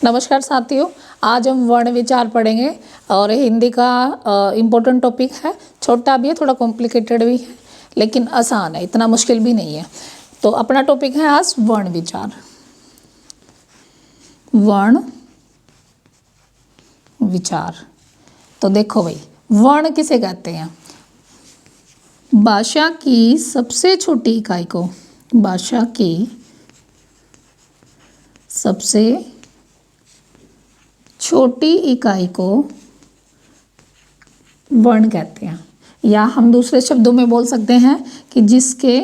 नमस्कार साथियों, आज हम वर्ण विचार पढ़ेंगे और हिंदी का इम्पोर्टेंट टॉपिक है। छोटा भी है, थोड़ा कॉम्प्लिकेटेड भी है, लेकिन आसान है, इतना मुश्किल भी नहीं है। तो अपना टॉपिक है आज वर्ण विचार। वर्ण विचार। तो देखो भाई, वर्ण किसे कहते हैं? भाषा की सबसे छोटी इकाई को, भाषा की सबसे छोटी इकाई को वर्ण कहते हैं, या हम दूसरे शब्दों में बोल सकते हैं कि जिसके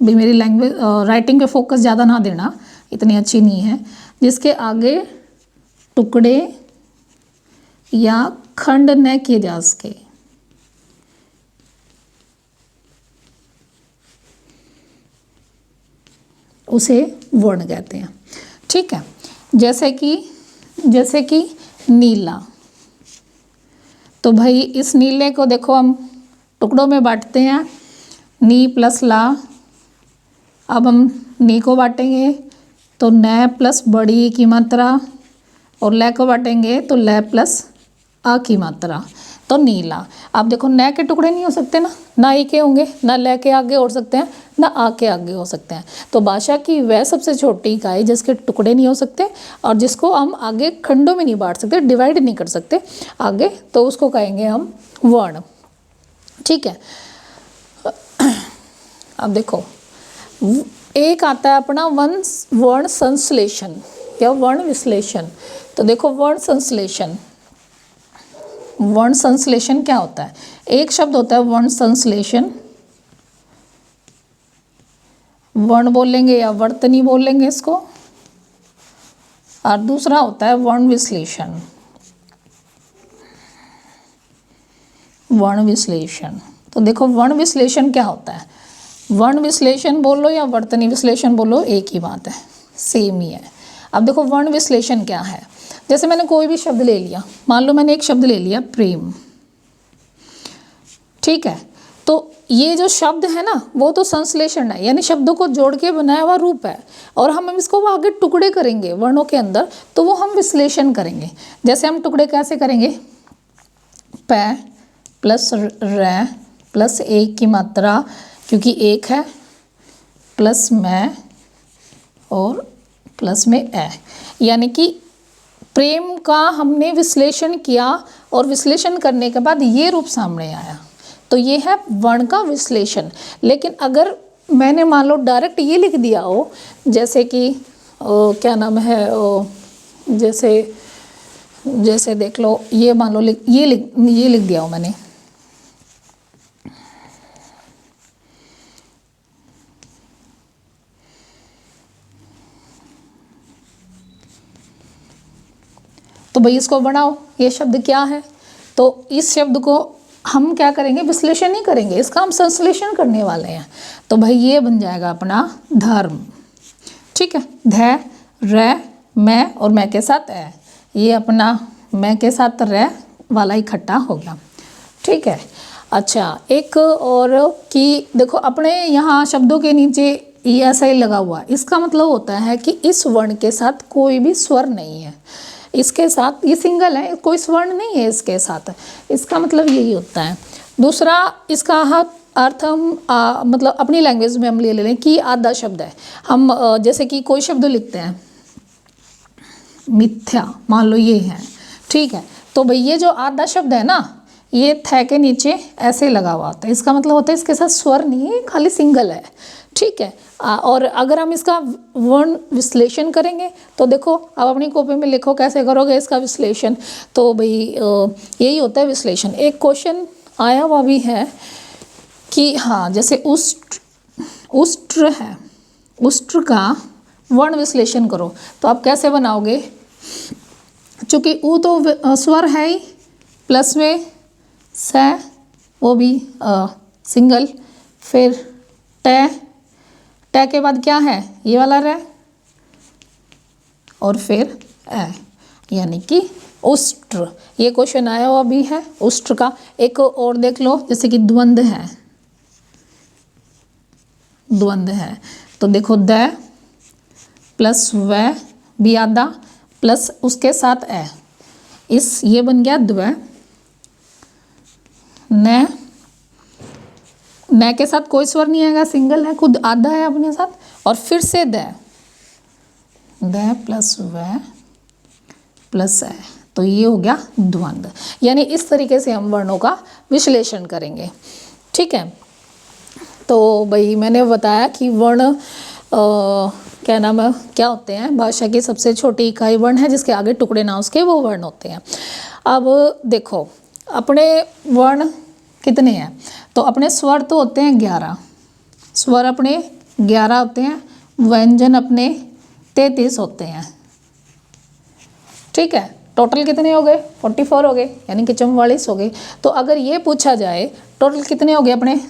भी, मेरी लैंग्वेज राइटिंग पे फोकस ज़्यादा ना देना, इतनी अच्छी नहीं है, जिसके आगे टुकड़े या खंड न किए जा सके, उसे वर्ण कहते हैं। ठीक है, जैसे कि नीला। तो भाई इस नीले को देखो हम टुकड़ों में बांटते हैं, नी प्लस ला। अब हम नी को बांटेंगे तो न प्लस बड़ी की मात्रा, और ल को बांटेंगे तो ल प्लस आ की मात्रा, तो नीला। अब देखो न के टुकड़े नहीं हो सकते ना ई के होंगे, ना ल के आगे हो सकते हैं, ना आ के आगे हो सकते हैं। तो भाषा की वह सबसे छोटी इकाई जिसके टुकड़े नहीं हो सकते और जिसको हम आगे खंडों में नहीं बांट सकते, डिवाइड नहीं कर सकते आगे, तो उसको कहेंगे हम वर्ण। ठीक है, अब देखो एक आता है अपना वर्ण संश्लेषण या वर्ण विश्लेषण। तो देखो वर्ण संश्लेषण क्या होता है? एक शब्द होता है वर्ण संश्लेषण, वर्ण बोलेंगे या वर्तनी बोलेंगे इसको, और दूसरा होता है वर्ण विश्लेषण। वर्ण विश्लेषण, तो देखो वर्ण विश्लेषण क्या होता है? वर्ण विश्लेषण बोलो या वर्तनी विश्लेषण बोलो, एक ही बात है, सेम ही है। अब देखो वर्ण विश्लेषण क्या है? जैसे मैंने कोई भी शब्द ले लिया, मान लो मैंने एक शब्द ले लिया प्रेम। ठीक है, तो ये जो शब्द है ना, वो तो संश्लेषण है, यानी शब्दों को जोड़ के बनाया हुआ रूप है, और हम इसको आगे टुकड़े करेंगे वर्णों के अंदर, तो वो हम विश्लेषण करेंगे। जैसे हम टुकड़े कैसे करेंगे? प प्लस र प्लस एक की मात्रा, क्योंकि एक है, प्लस मैं और प्लस में ए, यानी कि प्रेम का हमने विश्लेषण किया, और विश्लेषण करने के बाद ये रूप सामने आया, तो ये है वर्ण का विश्लेषण। लेकिन अगर मैंने मान लो डायरेक्ट ये लिख दिया हो, जैसे कि क्या नाम है, जैसे देख लो, ये मान लो ये लिख दिया हो मैंने, तो भाई इसको बनाओ, ये शब्द क्या है? तो इस शब्द को हम क्या करेंगे? विश्लेषण नहीं करेंगे, इसका हम संश्लेषण करने वाले हैं। तो भाई ये बन जाएगा अपना धर्म। ठीक है, ध र मैं और मैं के साथ ए, ये अपना मैं के साथ र वाला इकट्ठा हो गया। ठीक है, अच्छा एक और कि देखो अपने यहाँ शब्दों के नीचे ये ऐसा ही लगा हुआ, इसका मतलब होता है कि इस वर्ण के साथ कोई भी स्वर नहीं है, इसके साथ ये सिंगल है, कोई स्वर्ण नहीं है इसके साथ, इसका मतलब यही होता है। दूसरा इसका अर्थ हम मतलब अपनी लैंग्वेज में हम ले लें कि आधा शब्द है। हम जैसे कि कोई शब्द लिखते हैं, मिथ्या मान लो ये है, ठीक है, तो भाई ये जो आधा शब्द है ना, ये थ के नीचे ऐसे लगा हुआ होता है, इसका मतलब होता है इसके साथ स्वर नहीं है, खाली सिंगल है। ठीक है, और अगर हम इसका वर्ण विश्लेषण करेंगे तो देखो, अब अपनी कॉपी में लिखो कैसे करोगे इसका विश्लेषण। तो भाई यही होता है विश्लेषण। एक क्वेश्चन आया हुआ भी है कि हाँ, जैसे उष्ट्र है, उष्ट्र का वर्ण विश्लेषण करो, तो आप कैसे बनाओगे? चूँकि ऊ तो स्वर है ही, प्लस में स, वो भी सिंगल, फिर ट के बाद क्या है? ये वाला र, और फिर ए, यानी कि उष्ट्र। ये क्वेश्चन आया हुआ भी है उष्ट्र का। एक और देख लो, जैसे कि द्वंद्व है, द्वंद्व है, तो देखो द प्लस व भी आधा प्लस उसके साथ ए, इस ये बन गया द्व, न के साथ कोई स्वर नहीं आएगा, सिंगल है, खुद आधा है अपने साथ, और फिर से द प्लस व प्लस ए, तो ये हो गया द्वंद्व। यानी इस तरीके से हम वर्णों का विश्लेषण करेंगे। ठीक है, तो भाई मैंने बताया कि वर्ण क्या नाम है, क्या होते हैं, भाषा की सबसे छोटी इकाई वर्ण है, जिसके आगे टुकड़े ना उसके वो वर्ण होते हैं। अब देखो अपने वर्ण कितने हैं, तो अपने स्वर तो होते हैं 11, स्वर अपने 11 होते हैं, व्यंजन अपने 33 होते हैं। ठीक है, टोटल कितने हो गए, 44 हो गए, यानी कि 44 हो गए। तो अगर ये पूछा जाए टोटल कितने हो गए अपने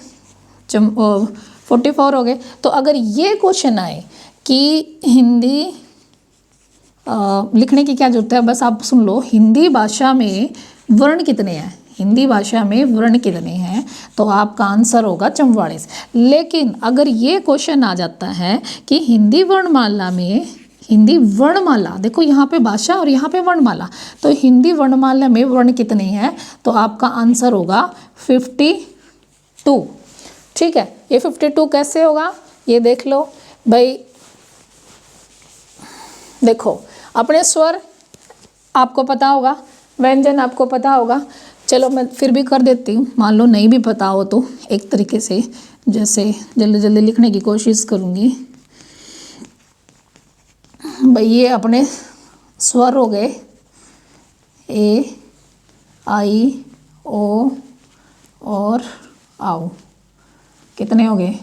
44 हो गए, तो अगर ये क्वेश्चन आए कि हिंदी लिखने की क्या जरूरत है, बस आप सुन लो, हिंदी भाषा में वर्ण कितने हैं, हिंदी भाषा में वर्ण कितने हैं, तो आपका आंसर होगा 44। लेकिन अगर ये क्वेश्चन आ जाता है कि हिंदी वर्णमाला में, हिंदी वर्णमाला, देखो यहाँ पे भाषा और यहाँ पे वर्णमाला, तो हिंदी वर्णमाला में वर्ण कितने हैं, तो आपका आंसर होगा 52। ठीक है, ये 52 कैसे होगा, ये देख लो भाई। देखो अपने स्वर आपको पता होगा, व्यंजन आपको पता होगा, चलो मैं फिर भी कर देती हूँ, मान लो नहीं भी पता हो तो एक तरीके से जैसे जल्दी जल्दी लिखने की कोशिश करूँगी। भाई ये अपने स्वर हो गए ए, आई, ओ और आओ, कितने हो गए,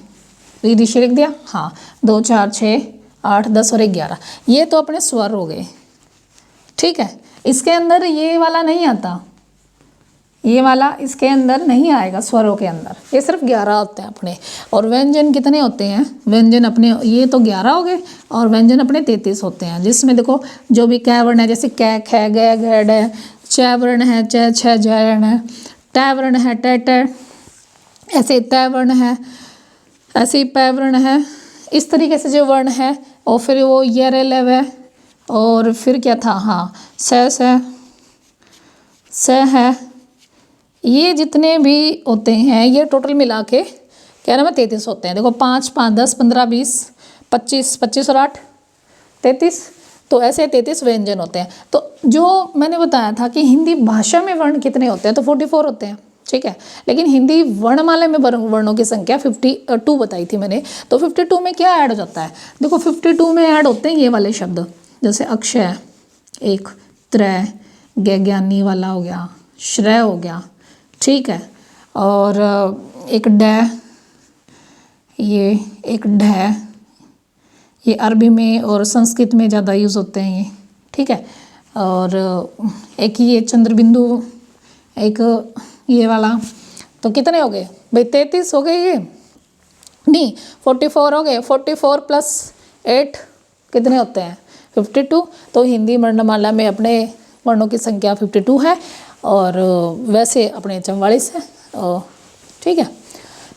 ऋषि लिख दिया, हाँ, 2 4 6 8 10 और 11, ये तो अपने स्वर हो गए। ठीक है, इसके अंदर ये वाला नहीं आता, ये वाला इसके अंदर नहीं आएगा, स्वरों के अंदर ये सिर्फ 11 होते हैं अपने। और व्यंजन कितने होते हैं, व्यंजन अपने ये तो 11 हो गए, और व्यंजन अपने 33 होते हैं, जिसमें देखो जो भी कै वर्ण है, जैसे कै ख ग घ ड, च वर्ण है च छ ज है, ट वर्ण है ट ट, ऐसे तय वर्ण है, ऐसे पै वर्ण है, इस तरीके से जो वर्ण है, और फिर वो य रे ल व, और फिर क्या था, हाँ स है, ये जितने भी होते हैं ये टोटल मिला के क्या नाम है 33 होते हैं। देखो 5 5 10 15 20 25 25 और 8 33, तो ऐसे 33 व्यंजन होते हैं। तो जो मैंने बताया था कि हिंदी भाषा में वर्ण कितने होते हैं, तो 44 होते हैं। ठीक है, लेकिन हिंदी वर्णमाला में वर्णों की संख्या 52 बताई थी मैंने, तो 52 में क्या ऐड हो जाता है, देखो 52 में ऐड होते हैं ये वाले शब्द, जैसे अक्षय, एक त्रय, ज्ञानी वाला हो गया, श्रेय हो गया, ठीक है, और एक ड, ये एक ढ, ये अरबी में और संस्कृत में ज़्यादा यूज़ होते हैं ये। ठीक है, और एक ये चंद्रबिंदु, एक ये वाला, तो कितने हो गए भाई 33 हो गए, ये नहीं 44 हो गए, 44 प्लस 8 कितने होते हैं 52। तो हिंदी वर्णमाला में अपने वर्णों की संख्या 52 है, और वैसे अपने 44 है। ठीक है,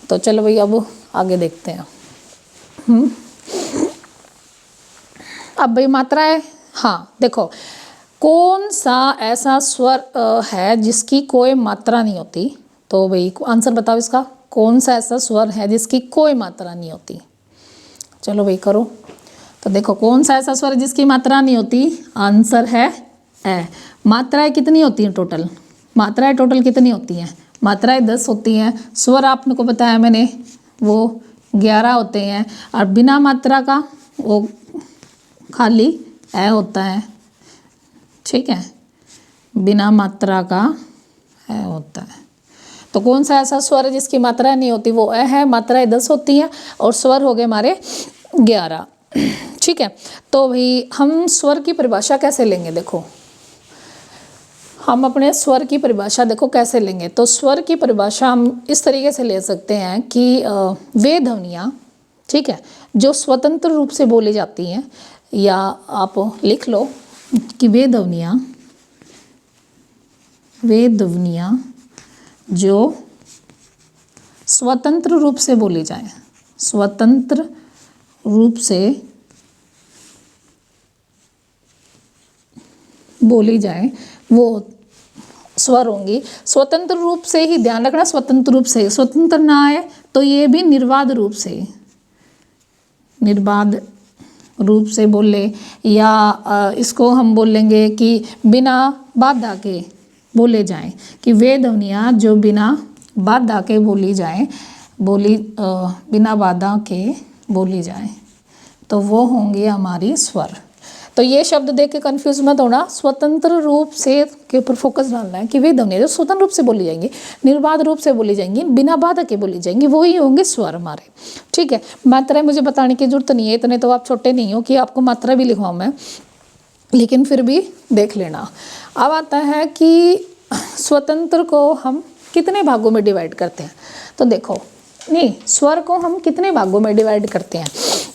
तो चलो भाई अब आगे देखते हैं। अब भाई मात्रा है, हाँ देखो कौन सा ऐसा स्वर है जिसकी कोई मात्रा नहीं होती, तो भाई आंसर बताओ इसका, कौन सा ऐसा स्वर है जिसकी कोई मात्रा नहीं होती, चलो भाई करो। तो देखो कौन सा ऐसा स्वर जिसकी मात्रा नहीं होती, आंसर है ए। मात्राएं कितनी होती हैं टोटल, मात्राएं टोटल कितनी होती हैं, मात्राएं 10 होती हैं, स्वर आपने को बताया मैंने वो 11 होते हैं, और बिना मात्रा का वो खाली ए होता है। ठीक है, बिना मात्रा का ए होता है। तो कौन सा ऐसा स्वर है जिसकी मात्रा नहीं होती, वो ए है, मात्राएं 10 होती हैं और स्वर हो गए हमारे 11। ठीक है, तो भाई हम स्वर की परिभाषा कैसे लेंगे, देखो हम अपने स्वर की परिभाषा देखो कैसे लेंगे। तो स्वर की परिभाषा हम इस तरीके से ले सकते हैं कि वे ध्वनियाँ, ठीक है, जो स्वतंत्र रूप से बोली जाती हैं, या आप लिख लो कि वे ध्वनियाँ जो स्वतंत्र रूप से बोली जाए, स्वतंत्र रूप से बोली जाए वो स्वर होंगी। स्वतंत्र रूप से ही, ध्यान रखना, स्वतंत्र रूप से, स्वतंत्र ना आए तो ये भी निर्बाध रूप से, निर्बाध रूप से बोले, या इसको हम बोलेंगे कि बिना बाधा के बोले जाएं, कि वे ध्वनियाँ जो बिना बाधा के बोली जाएं, बिना बाधा के बोली जाएं, तो वो होंगी हमारी स्वर। तो ये शब्द देख के कन्फ्यूज मत होना, स्वतंत्र रूप से के ऊपर फोकस डालना है कि वे ध्वनियाँ जो स्वतंत्र रूप से बोली जाएंगी, निर्बाध रूप से बोली जाएंगी, बिना बाधा के बोली जाएंगी, वही होंगे स्वर हमारे। ठीक है, मात्रा मुझे बताने की जरूरत नहीं है, इतने तो आप छोटे नहीं हो कि आपको मात्रा भी लिखवाऊँ मैं, लेकिन फिर भी देख लेना। अब आता है कि स्वतंत्र को हम कितने भागों में डिवाइड करते हैं। तो देखो, नहीं, स्वर को हम कितने भागों में डिवाइड करते हैं,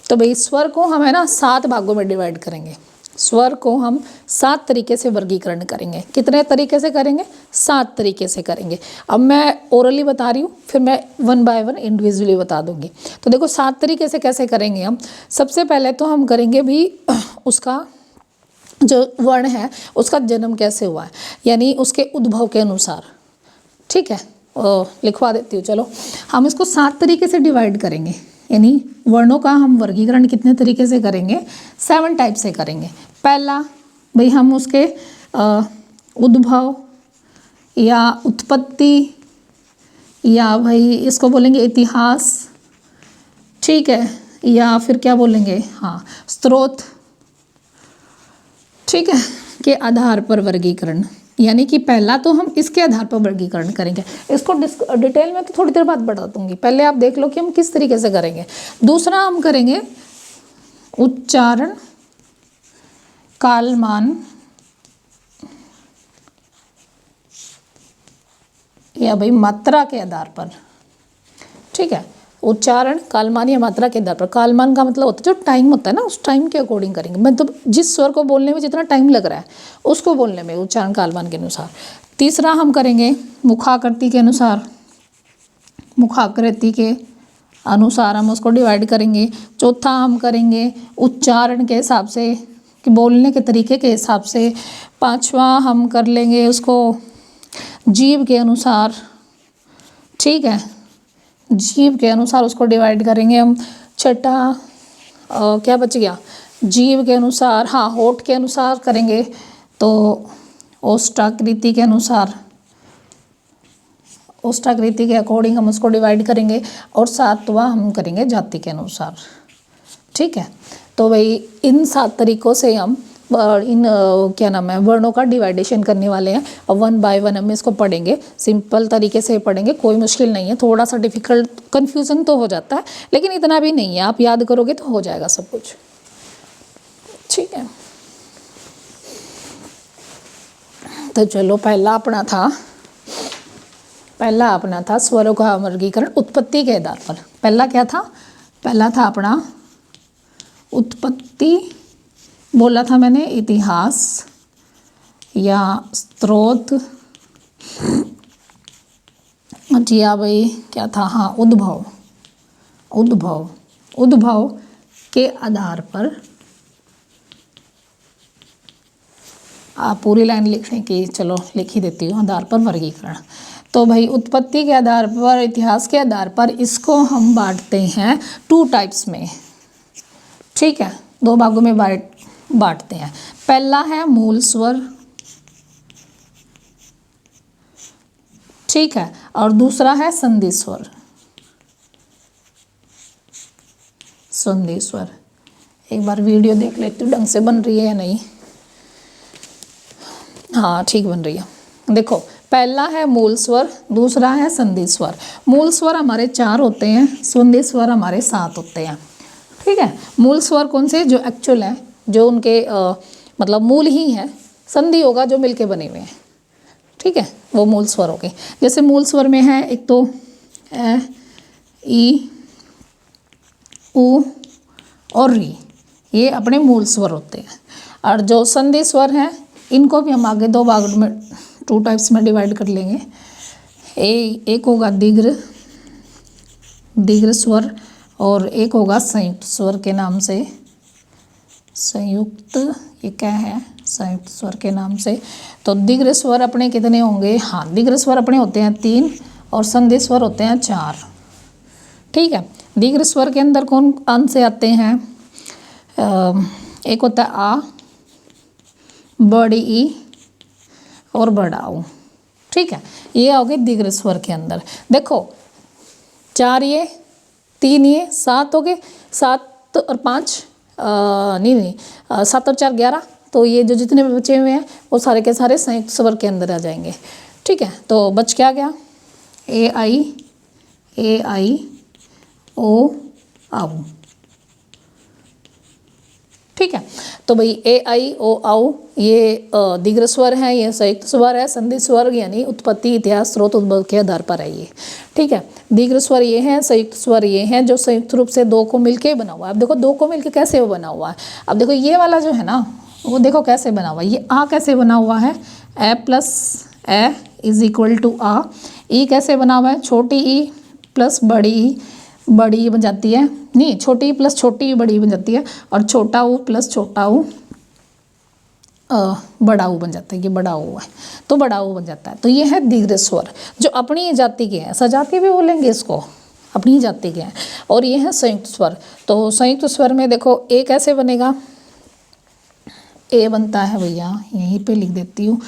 तो भाई स्वर को हम है ना 7 भागों में डिवाइड करेंगे। स्वर को हम 7 तरीके से वर्गीकरण करेंगे। कितने तरीके से करेंगे? 7 तरीके से करेंगे। अब मैं ओरली बता रही हूँ, फिर मैं 1 बाय 1 इंडिविजुअली बता दूंगी। तो देखो 7 तरीके से कैसे करेंगे हम। सबसे पहले तो हम करेंगे भी उसका जो वर्ण है उसका जन्म कैसे हुआ है, यानी उसके उद्भव के अनुसार। ठीक है, लिखवा देती हूँ। चलो हम इसको 7 तरीके से डिवाइड करेंगे, यानी वर्णों का हम वर्गीकरण कितने तरीके से करेंगे? 7 टाइप से करेंगे। पहला भाई हम उसके उद्भव या उत्पत्ति, या भाई इसको बोलेंगे इतिहास, ठीक है, या फिर क्या बोलेंगे, हाँ, स्रोत, ठीक है, के आधार पर वर्गीकरण। यानी कि पहला तो हम इसके आधार पर वर्गीकरण करेंगे। इसको डिटेल में तो थोड़ी देर बाद बता दूंगी, पहले आप देख लो कि हम किस तरीके से करेंगे। दूसरा हम करेंगे उच्चारण, कालमान या भाई मात्रा के आधार पर। ठीक है, उच्चारण, कालमान या मात्रा के आधार पर। कालमान का मतलब होता है जो टाइम होता है ना, उस टाइम के अकॉर्डिंग करेंगे, मतलब जिस स्वर को बोलने में जितना टाइम लग रहा है उसको बोलने में, उच्चारण कालमान के अनुसार। तीसरा हम करेंगे मुखाकृति के अनुसार, मुखाकृति के अनुसार हम उसको डिवाइड करेंगे। चौथा हम करेंगे उच्चारण के हिसाब से, कि बोलने के तरीके के हिसाब से। पांचवा हम कर लेंगे उसको जीव के अनुसार। ठीक है, जीव के अनुसार उसको डिवाइड करेंगे हम। छठा क्या बच गया? जीव के अनुसार, हाँ, होठ के अनुसार करेंगे, तो ओष्ठाकृति के अनुसार, ओष्ठाकृति के अकॉर्डिंग हम उसको डिवाइड करेंगे। और सातवां हम करेंगे जाति के अनुसार। ठीक है, तो भाई इन 7 तरीकों से हम इन क्या नाम है वर्णों का डिवाइडेशन करने वाले हैं। और 1 बाय 1 हम इसको पढ़ेंगे, सिंपल तरीके से पढ़ेंगे, कोई मुश्किल नहीं है। थोड़ा सा डिफिकल्ट, कन्फ्यूज़न तो हो जाता है, लेकिन इतना भी नहीं है, आप याद करोगे तो हो जाएगा सब कुछ। ठीक है, तो चलो पहला अपना था स्वरों का वर्गीकरण उत्पत्ति के आधार पर। पहला क्या था? पहला था अपना उत्पत्ति, बोला था मैंने, इतिहास या स्रोत, जी हाँ भाई, क्या था, हाँ, उद्भव के आधार पर। आप पूरी लाइन लिखने की, चलो लिख ही देती हूँ, आधार पर वर्गीकरण। तो भाई उत्पत्ति के आधार पर, इतिहास के आधार पर इसको हम बांटते हैं 2 टाइप्स में। ठीक है, 2 भागों में बांटते हैं। पहला है मूल स्वर, ठीक है, और दूसरा है संधि स्वर। संधि स्वर, एक बार वीडियो देख लेती हूँ ढंग से बन रही है या नहीं। हाँ, ठीक बन रही है। देखो, पहला है मूल स्वर, दूसरा है संधि स्वर। मूल स्वर हमारे 4 होते हैं, संधि स्वर हमारे 7 होते हैं। ठीक है, मूल स्वर कौन से? जो एक्चुअल है, जो उनके मतलब मूल ही है। संधि होगा जो मिलके बने हुए हैं। ठीक है, वो मूल स्वर हो गए। जैसे मूल स्वर में है एक तो ए, ई, उ और री, ये अपने मूल स्वर होते हैं। और जो संधि स्वर हैं इनको भी हम आगे 2 भाग में, 2 टाइप्स में डिवाइड कर लेंगे। एक होगा दीर्घ स्वर और एक होगा संयुक्त स्वर के नाम से, संयुक्त ये क्या है, संयुक्त स्वर के नाम से। तो दीर्घ स्वर अपने कितने होंगे, हाँ दीर्घ स्वर अपने होते हैं 3 और संधि स्वर होते हैं 4। ठीक है, दीर्घ स्वर के अंदर कौन अंश से आते हैं, एक होता है आ, बड़ी ई और बड़ा ऊ। ठीक है, ये हो गए दीर्घ स्वर के अंदर। देखो 4 ये, 3 ये, 7 हो गए, 7 और 5 नहीं 7 और 4 11। तो ये जो जितने भी बचे हुए हैं वो सारे के सारे संयुक्त स्वर के अंदर आ जाएंगे। ठीक है, तो बच क्या गया, ए आई ओ आऊ। ठीक है, तो भाई ए आई ओ आऊ ये दीर्घ स्वर है, ये संयुक्त स्वर है, संधि स्वर यानी उत्पत्ति, इतिहास, स्रोत, उद्भव के आधार पर है ये। ठीक है, दीर्घ स्वर ये हैं, संयुक्त स्वर ये हैं जो संयुक्त रूप से 2 को मिलके बना हुआ है। अब देखो 2 को मिलके कैसे वो बना हुआ है, अब देखो ये वाला जो है ना वो देखो कैसे बना हुआ है, ये आ कैसे बना हुआ है, A plus A is equal to आ। ई कैसे बना हुआ है, छोटी ई प्लस बड़ी ई, बड़ी ई बन जाती है, नहीं छोटी प्लस छोटी बड़ी बन जाती है, और छोटा ऊ प्लस छोटा ऊ बड़ा ऊ बन जाता है, ये बड़ा ऊ है तो बड़ा ऊ बन जाता है। तो ये है दीर्घ स्वर जो अपनी जाति के हैं, सजाति भी बोलेंगे इसको, अपनी ही जाति के हैं। और ये है संयुक्त स्वर। तो संयुक्त स्वर में देखो ए कैसे बनेगा, ए बनता है भैया, यहीं पे लिख देती हूँ,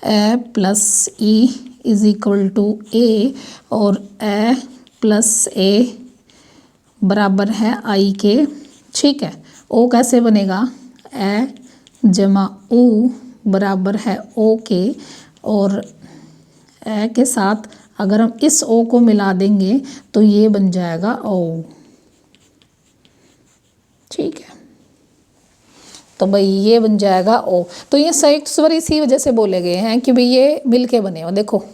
A plus E is equal to A, और ए प्लस ए बराबर है आई के। ठीक है, ओ कैसे बनेगा, ए जमा ऊ बराबर है ओ के, और ए के साथ अगर हम इस ओ को मिला देंगे तो ये बन जाएगा ओ। ठीक है, तो भाई ये बन जाएगा ओ। तो ये संयुक्त स्वर इसी वजह से बोले गए हैं कि भाई ये मिलके बने हो। देखो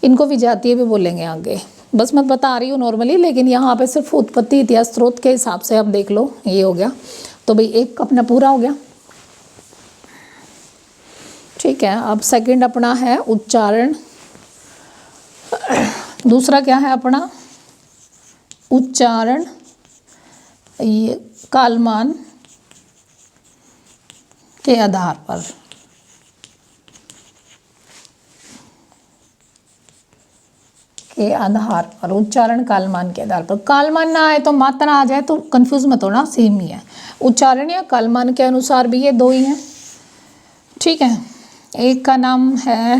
इनको विजातीय भी बोलेंगे आगे, बस मैं बता रही हूँ नॉर्मली, लेकिन यहाँ पे सिर्फ उत्पत्ति, इतिहास, स्रोत के हिसाब से आप देख लो, ये हो गया। तो भाई एक अपना पूरा हो गया। ठीक है, अब सेकंड अपना है उच्चारण। दूसरा क्या है अपना, उच्चारण, ये कालमान के आधार पर। के आधार पर, उच्चारण कालमान के आधार पर। कालमान ना आए तो मात्रा आ जाए तो कंफ्यूज मत होना, सेम ही है। उच्चारण या कालमान के अनुसार भी ये 2 ही हैं। ठीक है, एक का नाम है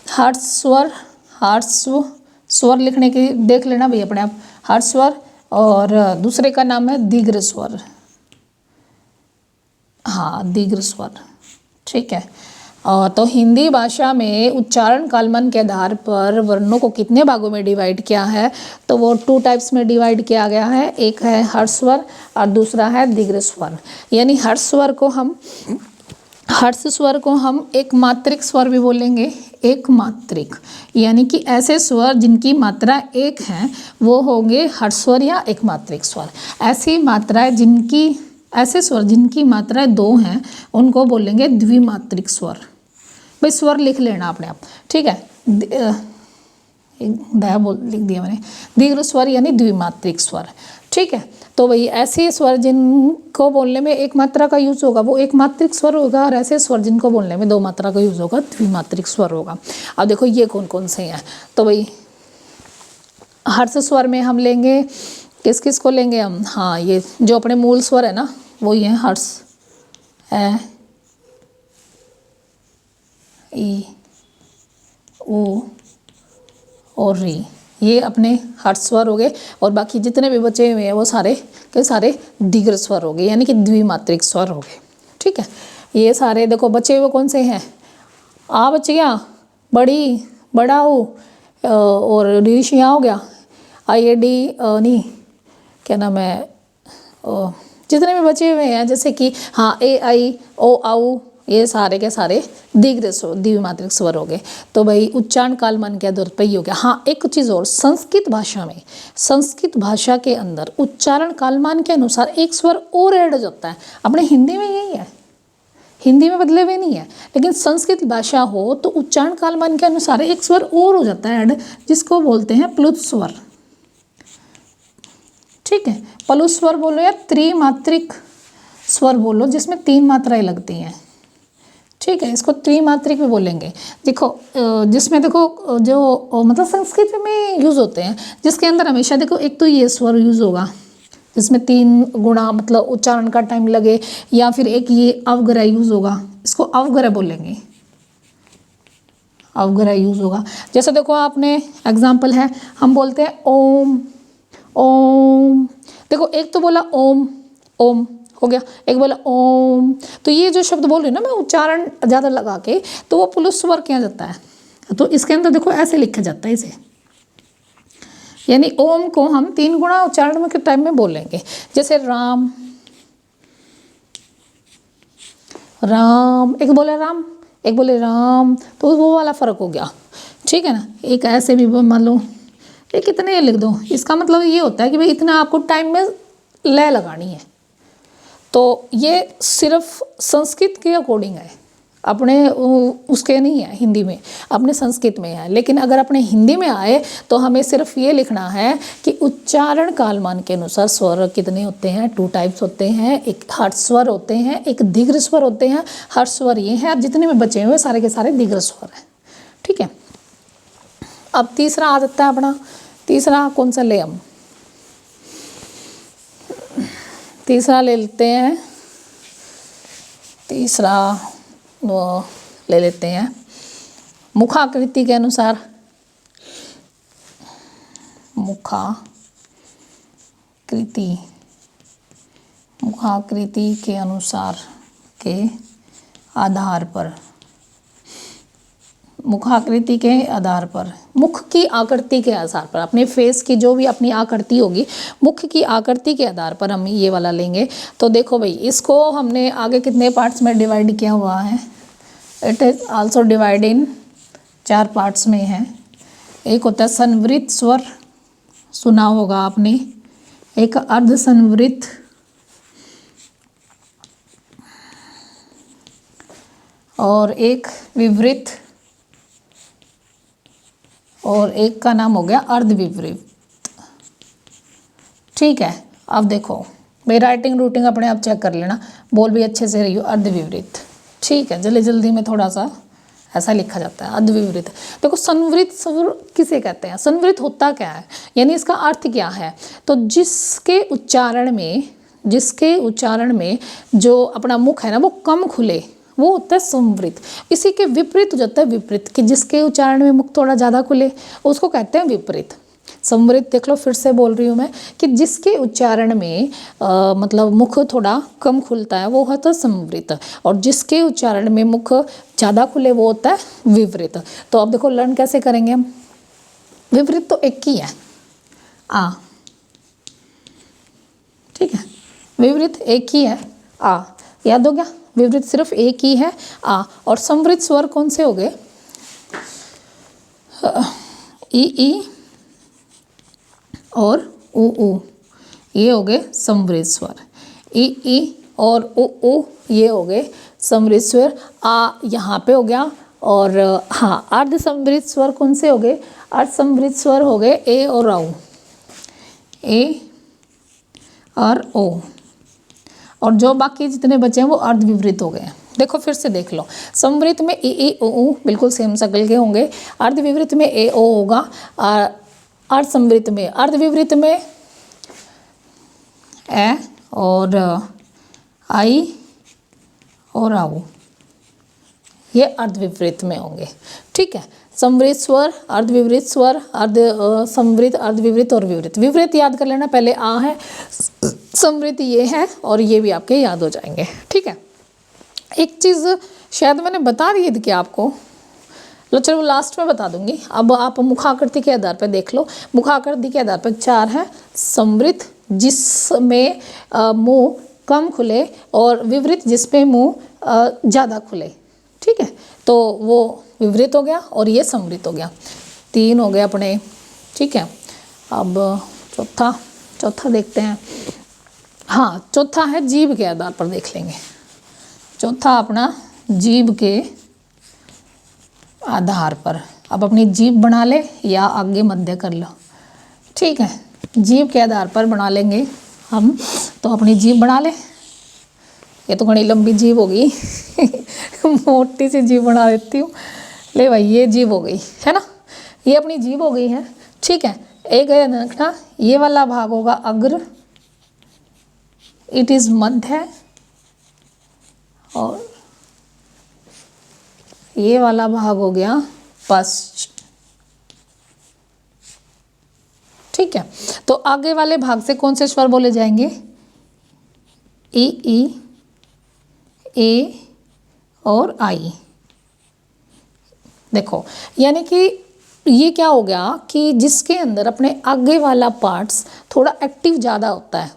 हर्षस्वर, हर्षस्व स्वर लिखने की देख लेना भाई अपने आप, हर्षस्वर, और दूसरे का नाम है दीर्घ स्वर। हाँ दीर्घ स्वर। ठीक है, तो हिंदी भाषा में उच्चारण कालमान के आधार पर वर्णों को कितने भागों में डिवाइड किया है, तो वो 2 टाइप्स में डिवाइड किया गया है। एक है हर्ष स्वर और दूसरा है दीर्घ स्वर। यानी हर्ष स्वर को हम एक मात्रिक स्वर भी बोलेंगे। एक मात्रिक यानी कि ऐसे स्वर जिनकी मात्रा 1 है वो होंगे हर्ष स्वर या एक मात्रिक स्वर। ऐसे स्वर जिनकी मात्राएं 2 हैं उनको बोलेंगे द्विमात्रिक स्वर। भाई स्वर लिख लेना अपने आप। ठीक है, लिख दिया मैंने, दीर्घ स्वर यानी द्विमात्रिक स्वर। ठीक है, तो भाई ऐसे स्वर जिनको बोलने में एक मात्रा का यूज होगा वो एक मात्रिक स्वर होगा, और ऐसे स्वर जिनको बोलने में 2 मात्रा का यूज होगा द्विमात्रिक स्वर होगा। अब देखो ये कौन कौन से हैं, तो भाई हर्ष स्वर में हम लेंगे किस किस को लेंगे हम, हाँ ये जो अपने मूल स्वर है ना वो ये है हर्ष, ए ई ओ और री, ये अपने हर्ष स्वर हो गए। और बाकी जितने भी बचे हुए हैं वो सारे के सारे दीर्घ स्वर हो गए, यानी कि द्विमात्रिक स्वर हो गए। ठीक है, ये सारे देखो बचे हुए कौन से हैं, आ बच गया, बड़ी बड़ा हो, और ऋष यहाँ हो गया, आई ए डी नहीं क्या नाम है, जितने भी बचे हुए हैं जैसे कि हाँ ए आई ओ आऊ, ये सारे के सारे दीर्घ स्वर द्विमात्रिक स्वर हो गए। तो भाई उच्चारण कालमान के आधार पर ही हो गया। हाँ एक चीज़ और, संस्कृत भाषा के अंदर उच्चारण कालमान के अनुसार एक स्वर और ऐड हो जाता है। अपने हिंदी में यही है, हिंदी में बदले हुए नहीं है, लेकिन संस्कृत भाषा हो तो उच्चारण कालमान के अनुसार एक स्वर और हो जाता है ऐड, जिसको बोलते हैं प्लुत स्वर। ठीक है, प्लुत स्वर बोलो या त्रिमात्रिक स्वर बोलो जिसमें 3 मात्राएं लगती हैं, ठीक है, इसको त्रिमात्रिक भी बोलेंगे। देखो जिसमें देखो जो मतलब संस्कृत में यूज़ होते हैं, जिसके अंदर हमेशा देखो एक तो ये स्वर यूज़ होगा जिसमें 3 गुणा मतलब उच्चारण का टाइम लगे, या फिर एक ये अवग्रह यूज़ होगा, इसको अवग्रह बोलेंगे, अवग्रह यूज़ होगा। जैसे देखो आपने एग्जाम्पल है, हम बोलते हैं ओम ओम, देखो एक तो बोला ओम ओम हो गया, एक बोला ओम, तो ये जो शब्द बोल रही हूँ ना मैं उच्चारण ज़्यादा लगा के, तो वो पुलिस स्वर किया जाता है, तो इसके अंदर देखो ऐसे लिखा जाता है इसे, यानी ओम को हम 3 गुणा उच्चारण के टाइम में बोलेंगे। जैसे राम राम, एक बोले राम एक बोले राम, तो वो वाला फ़र्क हो गया, ठीक है ना। एक ऐसे भी मान लो, ये कितने लिख दो, इसका मतलब ये होता है कि भाई इतना आपको टाइम में लय लगानी है। तो ये सिर्फ संस्कृत के अकॉर्डिंग है, अपने उसके नहीं है, हिंदी में अपने संस्कृत में है। लेकिन अगर अपने हिंदी में आए तो हमें सिर्फ ये लिखना है कि उच्चारण कालमान के अनुसार स्वर कितने होते हैं, 2 टाइप्स होते हैं, एक हर्ष स्वर होते हैं, एक दीर्घ स्वर होते हैं। हर्ष स्वर ये है, अब जितने में बचे हुए सारे के सारे दीर्घ स्वर हैं, ठीक है। अब तीसरा आ जाता है अपना, तीसरा कौन सा ले हम, तीसरा ले लेते हैं, तीसरा वो ले लेते हैं मुखाकृति के अनुसार, मुखाकृति, मुखाकृति के अनुसार के आधार पर, मुखाकृति के आधार पर, मुख की आकृति के आधार पर, अपने फेस की जो भी अपनी आकृति होगी, मुख की आकृति के आधार पर हम ये वाला लेंगे। तो देखो भाई, इसको हमने आगे कितने पार्ट्स में डिवाइड किया हुआ है, it is also divide in 4 parts में है। एक होता है संवृत स्वर, सुना होगा आपने, एक अर्ध संवृत, और एक विवृत, और एक का नाम हो गया अर्धविवृत, ठीक है। अब देखो मेरी राइटिंग रूटिंग अपने आप चेक कर लेना, बोल भी अच्छे से रही हो, अर्धविवृत, ठीक है। जल्दी जल्दी में थोड़ा सा ऐसा लिखा जाता है अर्धविवृत। देखो संवृत स्वर किसे कहते हैं, संवृत होता क्या है, यानी इसका अर्थ क्या है, तो जिसके उच्चारण में जो अपना मुख है ना वो कम खुले, वो होता है संवृत। इसी के विपरीत हो जाता है विपरीत, कि जिसके उच्चारण में मुख थोड़ा ज़्यादा खुले उसको कहते हैं विपरीत। संवृत देख लो, फिर से बोल रही हूँ मैं कि जिसके उच्चारण में मतलब मुख थोड़ा कम खुलता है वो होता है संवृत, और जिसके उच्चारण में मुख ज़्यादा खुले वो होता है विपरीत। तो अब देखो लर्न कैसे करेंगे हम, विपरीत तो एक ही है आ, ठीक है, विपरीत एक ही है आ, याद हो गया, विपरीत सिर्फ एक ही है आ। और संवृत स्वर कौन से हो गए, ई और ऊ, ये हो गए संवृत स्वर। ई और ऊ ये हो गए संवृत स्वर। आ यहाँ पे हो गया, और हाँ अर्ध संवृत स्वर कौन से हो गए, अर्ध संवृत स्वर हो गए ए और औ, ए और ओ, और जो बाकी जितने बचे हैं वो अर्धविवृत हो गए। देखो फिर से देख लो, संवृत में ई ऊ बिल्कुल सेम शक्ल के होंगे, अर्धविवृत में ए ओ होगा, अर्ध संवृत में, अर्धविवृत में ए और आई और आऊ, ये अर्धविवृत में होंगे, ठीक है। संवृत स्वर, अर्धविवृत स्वर, अर्ध संवृत, अर्धविवृत और विवृत। विवृत याद कर लेना, पहले आ है, संवृत ये है, और ये भी आपके याद हो जाएंगे, ठीक है। एक चीज़ शायद मैंने बता दी थी कि आपको, लो चलो लास्ट में बता दूंगी। अब आप मुखाकृति के आधार पर देख लो, मुखाकृति के आधार पर 4 है, संवृत जिसमें मुंह कम खुले, और विवृत जिसमें मुंह ज़्यादा खुले, ठीक है। तो वो विवृत हो गया और ये संवृत हो गया, 3 हो गए अपने, ठीक है। अब चौथा देखते हैं, हाँ चौथा है जीभ के आधार पर देख लेंगे। चौथा अपना जीभ के आधार पर, अब अपनी जीभ बना ले या आगे मध्य कर लो, ठीक है। जीभ के आधार पर बना लेंगे हम, तो अपनी जीभ बना ले, ये तो बड़ी लंबी जीभ हो गई मोटी सी जीभ बना देती हूँ। ले भाई ये जीभ हो गई है ना, ये अपनी जीभ हो गई है। ठीक है, एक है रखना, ये वाला भाग होगा अग्र, इट इज मध्य, और ये वाला भाग हो गया पश्च। ठीक है, तो आगे वाले भाग से कौन से स्वर बोले जाएंगे? ई, ए और आई। देखो यानी कि ये क्या हो गया कि जिसके अंदर अपने आगे वाला पार्ट्स थोड़ा एक्टिव ज़्यादा होता है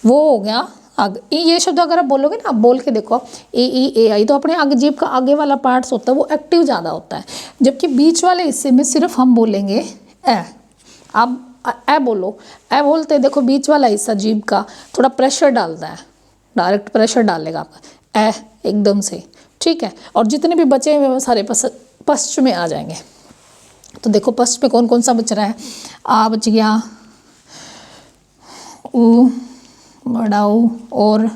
वो हो गया आगे। ये शब्द अगर आप बोलोगे ना, आप बोल के देखो ए आई, तो अपने आगे जीभ का आगे वाला पार्ट्स होता है वो एक्टिव ज़्यादा होता है, जबकि बीच वाले हिस्से में सिर्फ हम बोलेंगे ए। आप ए बोलो, ए बोलते देखो बीच वाला हिस्सा जीभ का थोड़ा प्रेशर डालता है, डायरेक्ट प्रेशर डालेगा आपका ए एकदम से। ठीक है, और जितने भी बचे हुए वो सारे पश्च में आ जाएंगे। तो देखो पश्च में कौन कौन सा बच रहा है? आ बच गया, ऊ बड़ा ऊ, और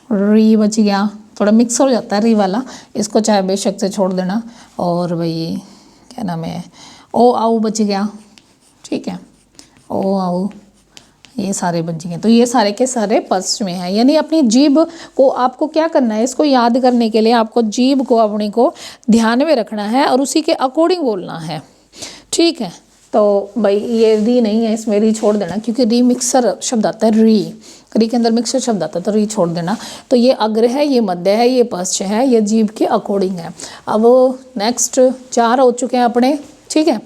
री बच गया। थोड़ा मिक्स हो जाता है री वाला, इसको चाहे बेशक से छोड़ देना। और भाई क्या नाम है, ओ आऊ बच गया। ठीक है, ओ आऊ, ये सारे बच गए। तो ये सारे के सारे पश्च में है। यानी अपनी जीभ को आपको क्या करना है, इसको याद करने के लिए आपको जीभ को अपनी को ध्यान में रखना है और उसी के अकॉर्डिंग बोलना है। ठीक है, तो भाई ये री नहीं है, इसमें री छोड़ देना, क्योंकि री मिक्सर शब्द आता है। री के अंदर मिक्सर शब्द आता है, तो री छोड़ देना। तो ये अग्र है, ये मध्य है, ये पश्च है, ये जीभ के अकॉर्डिंग है। अब नेक्स्ट 4 हो चुके हैं अपने। ठीक है,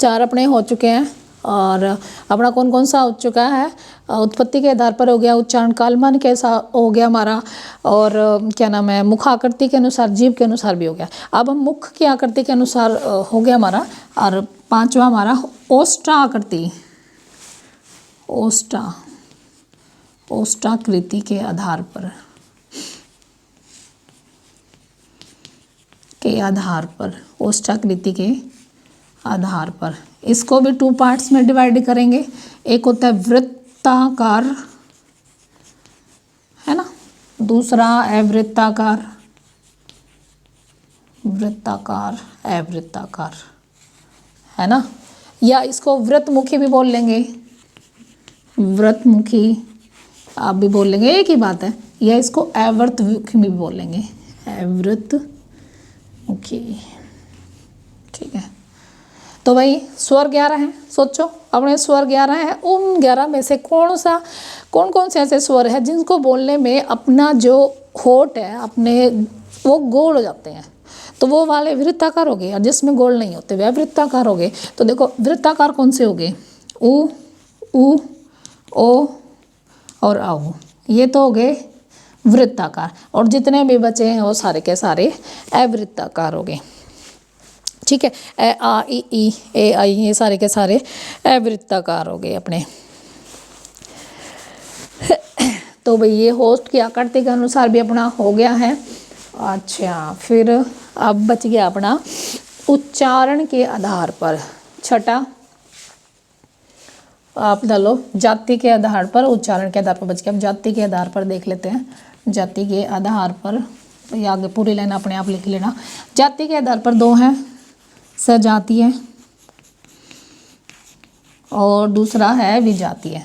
4 अपने हो चुके हैं। और अपना कौन कौन सा हो चुका है? उत्पत्ति के आधार पर हो गया, उच्चारण कालमान कैसा हो गया हमारा, और क्या नाम है, मुख आकृति के अनुसार, जीभ के अनुसार भी हो गया। अब हम मुख की आकृति के अनुसार हो गया हमारा। और 5वां हमारा ओष्ठा आकृति, ओष्ठाकृति के आधार पर, ओष्ठाकृति के आधार पर इसको भी 2 पार्ट्स में डिवाइड करेंगे। एक होता है वृत्ताकार, है ना, दूसरा अवृत्ताकार, वृत्ताकार अवृत्ताकार, है ना, या इसको व्रतमुखी भी बोल लेंगे, व्रतमुखी आप भी बोल लेंगे, एक ही बात है। या इसको अवर्तमुखी भी बोल लेंगे, अवृतमुखी। ठीक है, तो भाई स्वर 11 हैं। सोचो अपने स्वर 11 हैं, उन 11 में से कौन कौन से ऐसे स्वर हैं जिनको बोलने में अपना जो होठ है अपने वो गोल हो जाते हैं, तो वो वाले वृत्ताकार हो गए। और जिसमें गोल नहीं होते वे वृत्ताकार हो गए। तो देखो वृत्ताकार कौन से हो गए? ऊ, ओ और आऊ, ये तो हो गए वृत्ताकार। और जितने भी बचे हैं वो सारे के सारे अवृत्ताकार हो गए। ठीक है, ए आ ई ए आई, ये सारे के सारे अवृत्ताकार हो गए अपने। तो भाई ये होस्ट की आकृति के अनुसार भी अपना हो गया है। अच्छा, फिर अब बच गया अपना उच्चारण के आधार पर। छठा आप डालो जाति के आधार पर, उच्चारण के आधार पर बच गया। अब जाति के आधार पर देख लेते हैं। जाति के आधार पर, तो ये आगे पूरी लाइन अपने आप लिख लेना। जाति के आधार पर 2 हैं, सजातीय और दूसरा है विजातीय।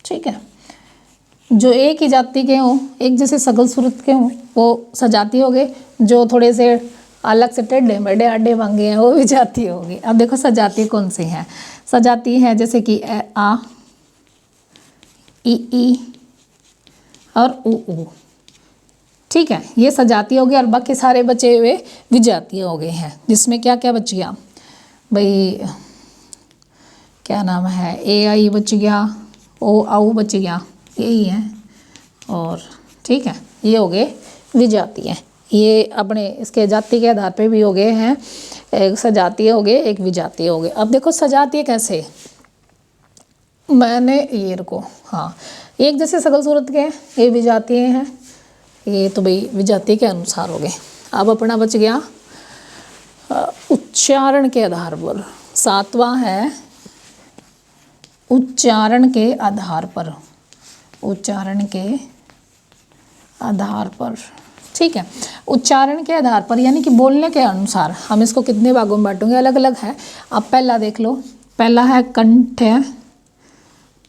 ठीक है, जो एक ही जाति के हों, एक जैसे सकल सूरत के हों, वो सजातीय हो गए। जो थोड़े से अलग से टेढ़े मेढ़े आडे वांगे हैं वो विजातीय हो गए। अब देखो सजातीय कौन से हैं? सजातीय है जैसे कि आ, ई और ऊ। ठीक है, ये सजातीय हो गया। और बाकी सारे बचे हुए विजातीय हो गए हैं, जिसमें क्या क्या बच गया भाई, क्या नाम है, ए आई बच गया, ओ आऊ बच गया, यही है। और ठीक है, ये हो गए विजातीय। ये अपने इसके जाति के आधार पे भी हो गए हैं, एक सजातीय हो गए, एक विजातीय हो गए। अब देखो सजातीय कैसे, मैंने ये रखो, हाँ, एक जैसे सकल सूरत के ये विजातीय हैं, ये तो भाई विजातीय के अनुसार हो गए। अब अपना बच गया उच्चारण के आधार पर। 7वां है उच्चारण के आधार पर, उच्चारण के आधार पर, ठीक है। उच्चारण के आधार पर यानी कि बोलने के अनुसार हम इसको कितने भागों में बांटेंगे, अलग अलग है। अब पहला देख लो, पहला है कंठ,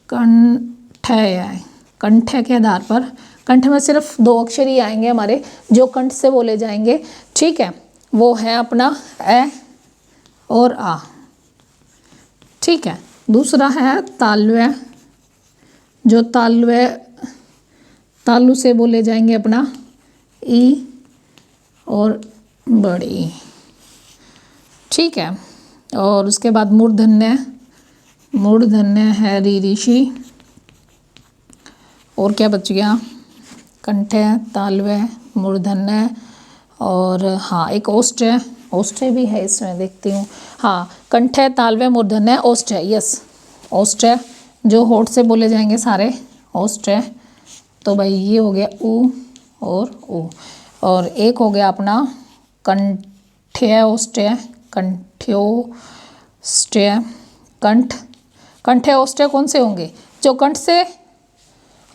कंठय, कंठ के आधार पर, कंठ में सिर्फ 2 अक्षर ही आएंगे हमारे जो कंठ से बोले जाएंगे, ठीक है। वो है अपना ए और आ, ठीक है। दूसरा है तालव्य, जो तालव्य, तालु से बोले जाएंगे अपना ई और बड़ी, ठीक है। और उसके बाद मूर्धन्य, मूर्धन्य है री ऋषि। और क्या बच गया, कंठ, तालव्य, मूर्धन्य और हाँ एक ओष्ठ्य, ओष्ठ्य भी है इसमें, देखती हूँ, हाँ कंठ, तालव्य, मूर्धन्य, ओष्ठ्य, यस ओष्ठ्य जो होठ से बोले जाएंगे सारे, ओष्ठ्य। तो भाई ये हो गया उ और उ। और एक हो गया अपना कंठ्योष्ठ्य, कंठ्योष्ठ्य, कंठ, कंठ्योष्ठ्य कौन से होंगे, जो कंठ से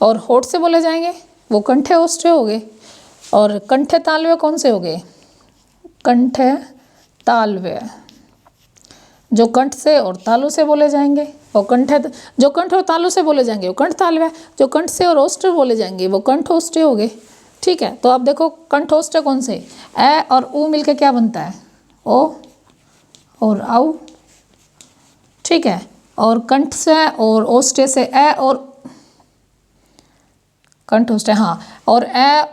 और होठ से बोले जाएंगे वो कंठ्योष्ठ्य हो गए। और कंठ तालव्य कौन से हो गए, कंठ तालव्य, जो कंठ से और तालु से बोले जाएंगे वो कंठ, जो कंठ और तालु से बोले जाएंगे वो कंठ तालव्य, जो कंठ से और ओष्ठ्य बोले जाएंगे वो कंठोष्ठ्य हो गए, ठीक है। तो अब देखो कंठोष्ठ्य कौन से, ए और उ मिलके क्या बनता है, ओ और आउ, ठीक है। और कंठ से और ओष्ठ्य से ए और कंठोष्ठ्य, हाँ। और ए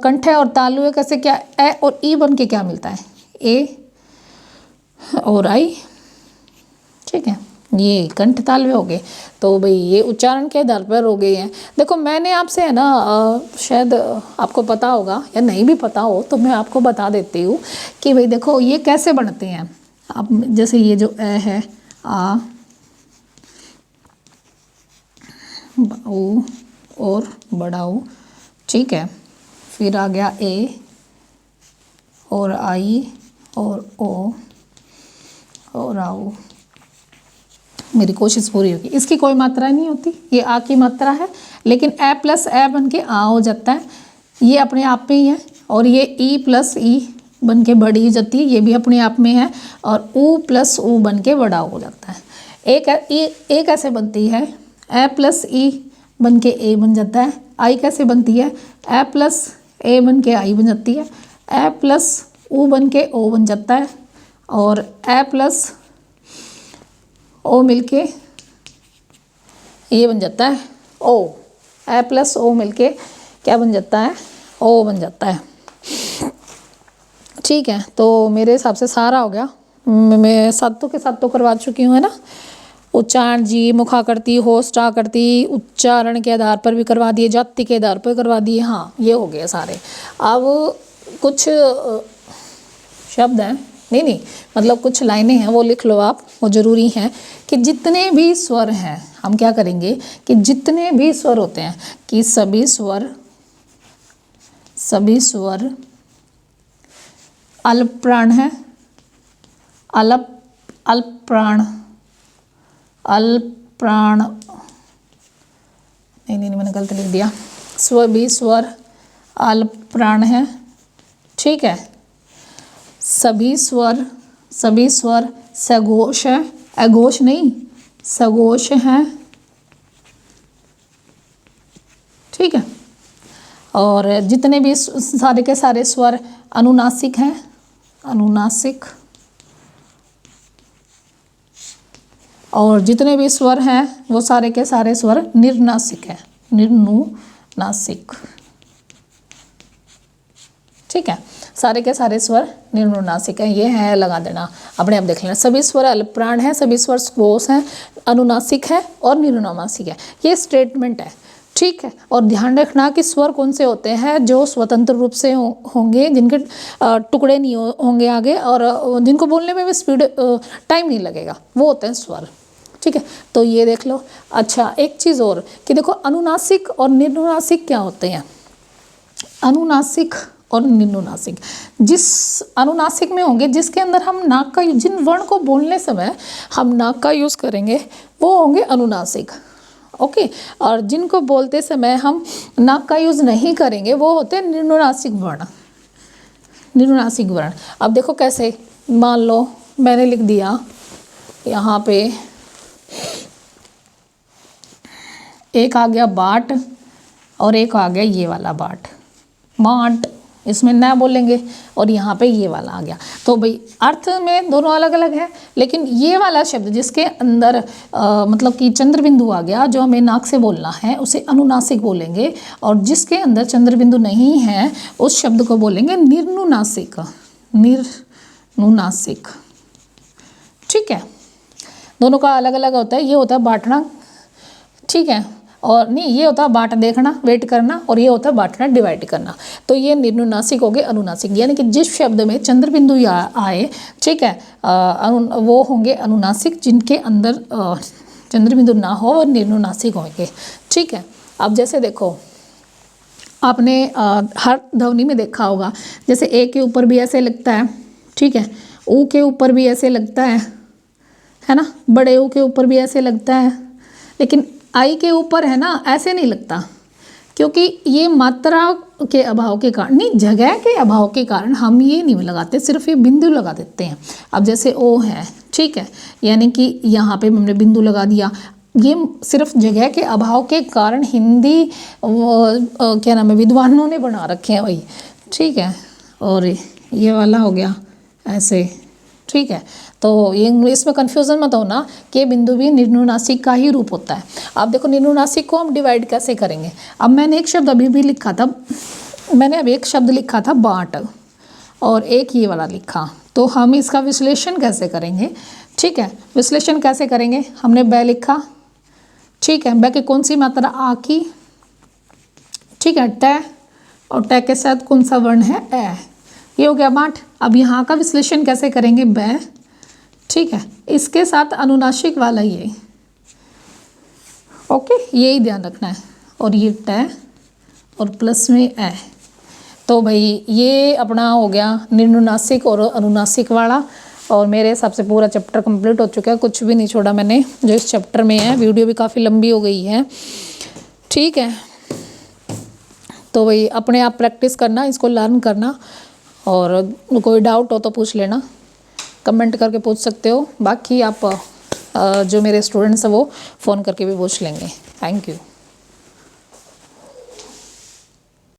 कंठ और तालु कैसे, क्या ए और ई बन के क्या मिलता है, ए और आई, ठीक है। ये कंठ तालव्य हो गए। तो भाई ये उच्चारण के आधार पर हो गए हैं। देखो मैंने आपसे है ना शायद आपको पता होगा या नहीं भी पता हो तो मैं आपको बता देती हूँ कि भाई देखो ये कैसे बनते हैं। अब जैसे ये जो ए है, आ, उ और बड़ा उ, ठीक है। फिर आ गया ए और आई और ओ और आओ। मेरी कोशिश पूरी होगी। इसकी कोई मात्रा नहीं होती, ये आ की मात्रा है, लेकिन ए प्लस ए बन के आ हो जाता है, ये अपने आप में ही है। और ये ई प्लस ई बन के बड़ी हो जाती है, ये भी अपने आप में है। और ऊ प्लस ऊ बन के बड़ा हो जाता है। एक कैसे बनती है, ए प्लस ई बन के ए बन जाता है। आई कैसे बनती है, ए प्लस ए बन के आई बन जाती है। ए प्लस ऊ बन के ओ बन जाता है। और ए प्लस ओ मिलके ये बन जाता है ओ। ए प्लस ओ मिलके क्या बन जाता है, ओ बन जाता है, ठीक है। तो मेरे हिसाब से सारा हो गया। मैं सातों के सातों करवा चुकी हूँ, है ना। उच्चारण, जी, मुखाकृति, होस्ट आकृति, उच्चारण के आधार पर भी करवा दिए, जाति के आधार पर करवा दिए। हाँ ये हो गए सारे। अब कुछ शब्द हैं, नहीं मतलब कुछ लाइनें हैं वो लिख लो आप, वो ज़रूरी हैं कि जितने भी स्वर हैं हम क्या करेंगे कि जितने भी स्वर होते हैं कि सभी स्वर अल्प प्राण है, अल्प प्राण, अल्प प्राण, नहीं मैंने गलत लिख दिया। सभी स्वर अल्प प्राण है, ठीक है। सभी स्वर सघोष है, अघोष नहीं सघोष है, ठीक है। और जितने भी सारे के सारे स्वर अनुनासिक हैं, अनुनासिक। और जितने भी स्वर हैं वो सारे के सारे स्वर निर्नासिक है, निर्नुनासिक, ठीक है। सारे के सारे स्वर निर्नुनासिक है, ये है लगा देना, अपने आप देख लेना। सभी स्वर अल्प प्राण है, सभी स्वर सघोष हैं, अनुनासिक है और निर्नुनासिक है, ये स्टेटमेंट है, ठीक है। और ध्यान रखना कि स्वर कौन से होते हैं जो स्वतंत्र रूप से होंगे, जिनके टुकड़े नहीं होंगे आगे और जिनको बोलने में भी स्पीड टाइम नहीं लगेगा, वो होते हैं स्वर, ठीक है। तो ये देख लो। अच्छा एक चीज़ और कि देखो अनुनासिक और निर्नुनासिक क्या होते हैं। अनुनासिक और निर्नुनासिक, जिस अनुनासिक में होंगे जिसके अंदर हम नाक का, जिन वर्ण को बोलने समय हम नाक का यूज़ करेंगे वो होंगे अनुनासिक। ओके, और जिनको बोलते समय हम नाक का यूज़ नहीं करेंगे वो होते हैं निम्ननासिक वर्ण। निम्ननासिक वर्ण, अब देखो कैसे, मान लो मैंने लिख दिया यहाँ पे, एक आ गया बाट और एक आ गया ये वाला बाट, माट, इसमें न बोलेंगे, और यहाँ पे ये वाला आ गया। तो भाई अर्थ में दोनों अलग अलग है, लेकिन ये वाला शब्द जिसके अंदर मतलब कि चंद्र बिंदु आ गया, जो हमें नाक से बोलना है, उसे अनुनासिक बोलेंगे, और जिसके अंदर चंद्र बिंदु नहीं है उस शब्द को बोलेंगे निर्नुनासिक। निर्नुनासिक, ठीक है। दोनों का अलग अलग होता है, ये होता है बांटना, ठीक है, और नहीं, ये होता है बाट देखना, वेट करना, और ये होता है बांटना, डिवाइड करना। तो ये निर्नुनासिक हो गए अनुनासिक, यानी कि जिस शब्द में चंद्र बिंदु आए, ठीक है, वो होंगे अनुनासिक, जिनके अंदर चंद्र बिंदु ना हो वो निर्नुनासिक होंगे, ठीक है। अब जैसे देखो, आपने हर ध्वनि में देखा होगा, जैसे ए के ऊपर भी ऐसे लगता है, ठीक है, ऊ के ऊपर भी ऐसे लगता है ना, बड़े ऊ के ऊपर भी ऐसे लगता है, लेकिन आई के ऊपर है ना ऐसे नहीं लगता, क्योंकि ये मात्रा के अभाव के कारण, नहीं, जगह के अभाव के कारण हम ये नहीं लगाते, सिर्फ ये बिंदु लगा देते हैं। अब जैसे ओ है, ठीक है, यानी कि यहाँ पे हमने बिंदु लगा दिया, ये सिर्फ जगह के अभाव के कारण हिंदी क्या नाम है विद्वानों ने बना रखे हैं वही, ठीक है। और ये वाला हो गया ऐसे, ठीक है। तो ये इसमें कन्फ्यूज़न मत होना कि बिंदु भी निर्नुनासिक का ही रूप होता है। अब देखो निर्नुनासिक को हम डिवाइड कैसे करेंगे। अब मैंने एक शब्द अभी भी लिखा था, मैंने अभी एक शब्द लिखा था बाट, और एक ये वाला लिखा, तो हम इसका विश्लेषण कैसे करेंगे, ठीक है। विश्लेषण कैसे करेंगे, हमने बै लिखा, ठीक है, बै की कौन सी मात्रा, आ की, ठीक है, ट, और ट के साथ कौन सा वर्ण है, ए, ये हो गया बाट। अब यहाँ का विश्लेषण कैसे करेंगे, बै, ठीक है, इसके साथ अनुनासिक वाला ये, ओके, यही ध्यान रखना है, और ये ट और प्लस में ए। तो भाई ये अपना हो गया निर्नुनासिक और अनुनासिक वाला, और मेरे हिसाब से पूरा चैप्टर कंप्लीट हो चुका है, कुछ भी नहीं छोड़ा मैंने जो इस चैप्टर में है। वीडियो भी काफ़ी लंबी हो गई है, ठीक है। तो भाई अपने आप प्रैक्टिस करना, इसको लर्न करना, और कोई डाउट हो तो पूछ लेना, कमेंट करके पूछ सकते हो। बाकी आप जो मेरे स्टूडेंट्स हैं वो फ़ोन करके भी पूछ लेंगे। Thank you.